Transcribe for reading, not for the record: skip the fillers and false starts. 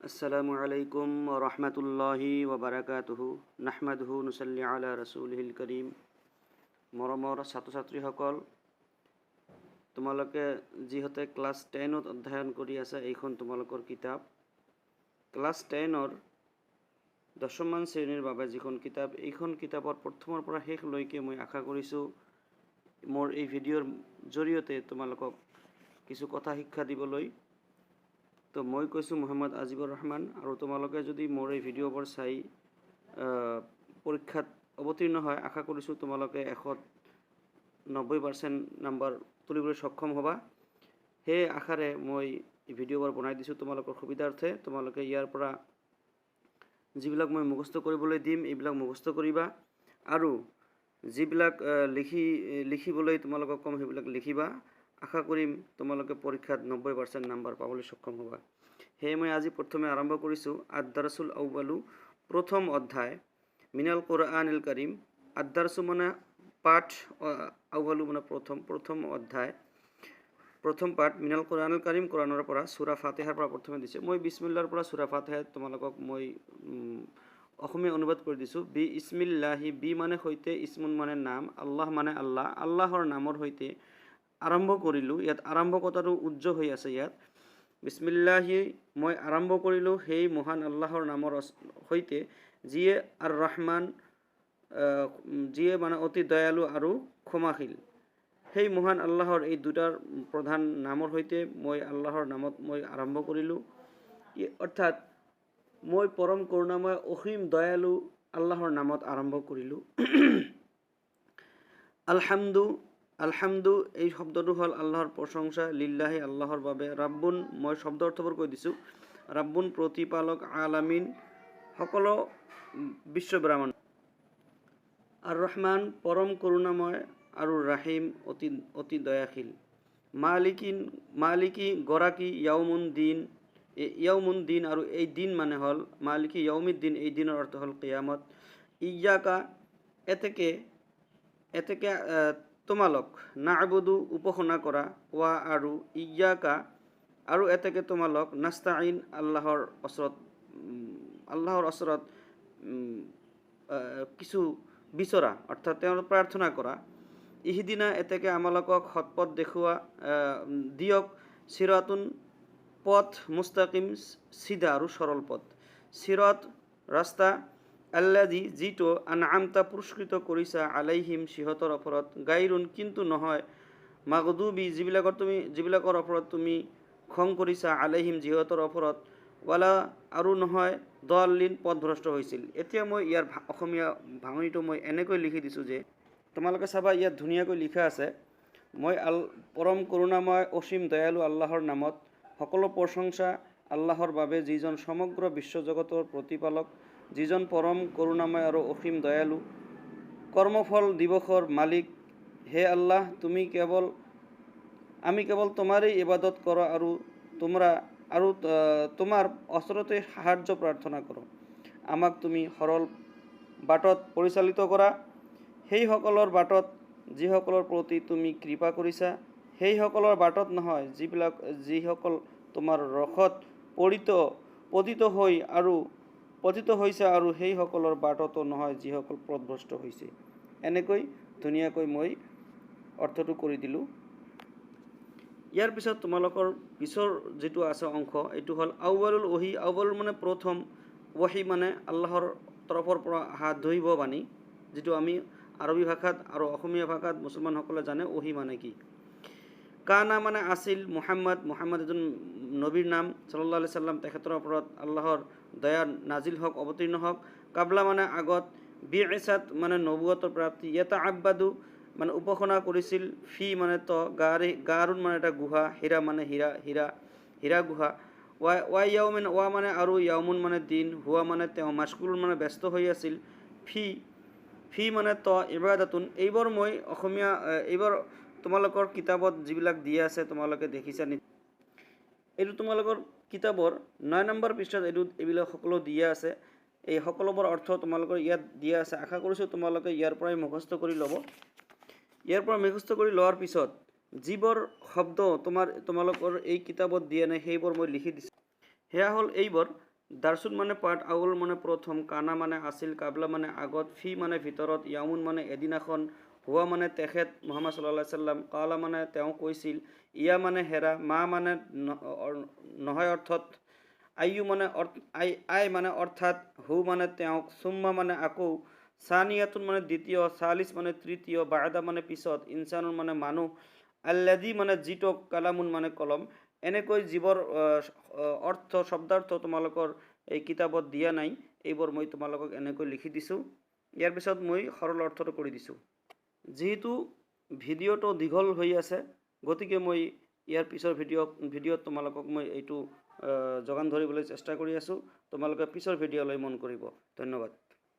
আসসালামু আলাইকুম ওয়া ৰাহমাতুল্লাহি ওয়া বাৰাকাতুহু নাহমাদুহু নুসাল্লি আলা ৰাসূলিহিল কাৰীম। মৰমৰ ছাত্ৰ ছাত্ৰীসকল, তোমালোকে যিহেতু ক্লাছ 10ত অধ্যয়ন কৰি আছা, এইখন তোমালোকৰ কিতাপ ক্লাছ 10ৰ দশমমান শ্ৰেণীৰ বাবে যিখন কিতাপ, এইখন কিতাপৰ প্ৰথমৰ পৰা শেষলৈকে মই আশা কৰিছোঁ মোৰ এই ভিডিঅ'ৰ জৰিয়তে তোমালোকক কিছু কথা শিক্ষা দিবলৈ। তো মই কৈছোঁ মোহাম্মদ আজিবুৰ ৰহমান, আৰু তোমালোকে যদি মোৰ এই ভিডিঅ'বোৰ চাই পৰীক্ষাত অৱতীৰ্ণ হয়, আশা কৰিছোঁ তোমালোকে 190% নম্বৰ তুলিবলৈ সক্ষম হ'বা। সেই আশাৰে মই এই ভিডিঅ'বোৰ বনাই দিছোঁ তোমালোকৰ সুবিধাৰ্থে। তোমালোকে ইয়াৰ পৰা যিবিলাক মই মুখস্থ কৰিবলৈ দিম, এইবিলাক মুখস্থ কৰিবা, আৰু যিবিলাক লিখিবলৈ তোমালোকক কম সেইবিলাক লিখিবা। আশা কৰিম তোমালোকে পৰীক্ষাত 90% নম্বৰ পাবলৈ সক্ষম হ'বা। সেয়ে মই আজি প্ৰথমে আৰম্ভ কৰিছোঁ আদ-দাৰছুল আউৱালু, প্ৰথম অধ্যায়, মিনাল কুৰআনিল কাৰীম। আদ-দাৰছু মানে পাঠ, আউৱালু মানে প্ৰথম অধ্যায়, প্ৰথম পাঠ, মিনাল কুৰআনিল কাৰীম, কুৰআনৰ পৰা সূৰা ফাতিহাৰ পৰা প্ৰথমে দিছে। মই বিসমিল্লাহৰ পৰা সূৰা ফাতিহা তোমালোকক মই অসমীয়া অনুবাদ কৰি দিছোঁ। বি ইসমিল্লাহি, বি মানে সৈতে, ইসমুন মানে নাম, আল্লাহ মানে আল্লাহ, আল্লাহৰ নামৰ সৈতে আৰম্ভ কৰিলোঁ। ইয়াত আৰম্ভ কথাটো উজ্জ্ব হৈ আছে। ইয়াত বিসমিল্লাহি, মই আৰম্ভ কৰিলোঁ সেই মহান আল্লাহৰ নামৰ সৈতে, যিয়ে আৰ ৰহমান, যিয়ে মানে অতি দয়ালু আৰু ক্ষমাশীল। সেই মহান আল্লাহৰ এই দুটাৰ প্ৰধান নামৰ সৈতে মই আল্লাহৰ নামত মই আৰম্ভ কৰিলোঁ। অৰ্থাৎ মই পৰম কৰুণাময় অসীম দয়ালু আল্লাহৰ নামত আৰম্ভ কৰিলোঁ। আলহামদু, এই শব্দটো হ'ল আল্লাহৰ প্ৰশংসা, লিল্লাহি আল্লাহৰ বাবে, ৰাব্বুন, মই শব্দ অৰ্থবোৰ কৈ দিছোঁ। ৰাব্বুন প্ৰতিপালক, আলামিন সকলো বিশ্বব্ৰহ্মাণ্ড, আৰ ৰহমান পৰম কৰুণাময়, আৰু ৰাহিম অতি দয়াশীল। মালিকি গৰাকী, য়াউমুন দিন, আৰু এই দিন মানে হ'ল মালিকি য়াউমিদ্দিন, এই দিনৰ অৰ্থ হ'ল কিয়ামত। ইয়্যাকা, এতেকে তোমালোক, না'বুদু উপাসনা কৰা, ওয়া আৰু ইয়্যাকা, আৰু এতেকে তোমালোক, নাস্তাইন আল্লাহৰ ওচৰত কিছু বিচৰা, অৰ্থাৎ তেওঁৰ প্ৰাৰ্থনা কৰা। ইহদিনা, এতেকে আমালোকক সৎপথ দেখুওৱা দিয়ক, চিৰাতুন পথ, মুস্তাকিম চিধা আৰু সৰল পথ। চিৰাত ৰাস্তা, আল্লাযী যিটো, আনআমতা পুৰস্কৃত কৰিছা, আলাইহিম সিহঁতৰ ওপৰত, গাইৰুন কিন্তু নহয়, মাগদুবি যিবিলাকৰ ওপৰত তুমি খং কৰিছা, আলাইহিম যিহঁতৰ ওপৰত, ৱালা আৰু নহয়, দলিন পথভ্ৰষ্ট হৈছিল। এতিয়া মই ইয়াৰ অসমীয়া ভাঙনিটো মই এনেকৈ লিখি দিছোঁ যে তোমালোকে চাবা, ইয়াত ধুনীয়াকৈ লিখা আছে, মই পৰম কৰুণাময় অসীম দয়ালু আল্লাহৰ নামত, সকলো প্ৰশংসা আল্লাহৰ বাবে, যিজন সমগ্ৰ বিশ্বজগতৰ প্ৰতিপালক, যিজন পৰম কৰুণাময় আৰু অসীম দয়ালু, কৰ্মফল দিৱসৰ মালিক। হে আল্লাহ, আমি কেৱল তোমাৰেই ইবাদত কৰোঁ, আৰু তোমাৰ ওচৰতে সাহায্য প্ৰাৰ্থনা কৰোঁ। আমাক তুমি সৰল বাটত পৰিচালিত কৰা, সেইসকলৰ বাটত যিসকলৰ প্ৰতি তুমি কৃপা কৰিছা, সেইসকলৰ বাটত নহয় যিসকল তোমাৰ ৰসত পতিত হৈছে, আৰু সেইসকলৰ বাটতো নহয় যিসকল পথভ্ৰষ্ট হৈছে। এনেকৈ ধুনীয়াকৈ মই অৰ্থটো কৰি দিলোঁ। ইয়াৰ পিছত তোমালোকৰ পিছৰ যিটো আছে অংশ, এইটো হ'ল আউৱালুল ওহি। আউৱালুল মানে প্ৰথম, ওহি মানে আল্লাহৰ তৰফৰ পৰা অহা দৈৱ বাণী, যিটো আমি আৰবী ভাষাত আৰু অসমীয়া ভাষাত মুছলমানসকলে জানে ওহি মানে কি। কানা মানে আছিল, মুহাম্মদ এজন নবীৰ নাম, সাল্লাল্লাহু আলাইহি সাল্লাম, তেখেতৰ ওপৰত আল্লাহৰ দয়া নাজিল হওক, অৱতীৰ্ণ হওক। কাবলা মানে আগত, বিইছাত মানে নবুৱতৰ প্ৰাপ্তি, ইয়াতাআব্বাদু মানে উপাসনা কৰিছিল, ফি মানে ত, গাৰুন মানে এটা গুহা, হীৰা মানে হীৰা গুহা, ওয়া মানে আৰু, য়াউমুন মানে দিন, হুৱা মানে তেওঁ, মাশগুলুন মানে ব্যস্ত হৈ আছিল, ফি মানে ত, ইবাদাতুন। এইবোৰ তোমালোকৰ কিতাপত যিবিলাক দিয়া আছে তোমালোকে দেখিছা। এইটো তোমালোকৰ কিতাপৰ 9 নম্বৰ পৃষ্ঠাত এইবিলাক সকলো দিয়া আছে। এই সকলোবোৰ অৰ্থ তোমালোকৰ ইয়াত দিয়া আছে। আশা কৰিছোঁ তোমালোকে ইয়াৰ পৰাই মুখস্থ কৰি ল'ব। ইয়াৰ পৰা মুখস্থ কৰি লোৱাৰ পিছত যিবোৰ শব্দ তোমালোকৰ এই কিতাপত দিয়া নাই, সেইবোৰ মই লিখি দিছোঁ। সেয়া হ'ল এইবোৰ, দাৰচুন মানে পাঠ, আউল মানে প্ৰথম, কানা মানে আছিল, কাবলা মানে আগত, ফি মানে ভিতৰত, ইয়ামুন মানে এদিনাখন, হুৱা মানে তেখেত মুহাম্মদ সাল্লাল্লাহু আলাইহি সাল্লাম, কালা মানে তেওঁ কৈছিল, ইয়া মানে হেৰা, মা মানে নহয় অৰ্থত, আইয়ু মানে আই মানে অৰ্থাৎ, হু মানে তেওঁক, চুম্মা মানে আকৌ, সানিয়াতুন মানে দ্বিতীয়, চালিছ মানে তৃতীয়, বাদা মানে পিছত, ইনচানুন মানে মানুহ, আল্লাদি মানে যিটো, কালামুন মানে কলম। এনেকৈ যিবোৰ অৰ্থ শব্দাৰ্থ তোমালোকৰ এই কিতাপত দিয়া নাই, এইবোৰ মই তোমালোকক এনেকৈ লিখি দিছোঁ। ইয়াৰ পিছত মই সৰল অৰ্থটো কৰি দিছোঁ। যিহেতু ভিডিঅ'টো দীঘল হৈ আছে, গতিকে মই ইয়াৰ পিছৰ ভিডিঅ'ত তোমালোকক মই এইটো যোগান ধৰিবলৈ চেষ্টা কৰি আছোঁ। তোমালোকে পিছৰ ভিডিঅ'লৈ মন কৰিব। ধন্যবাদ।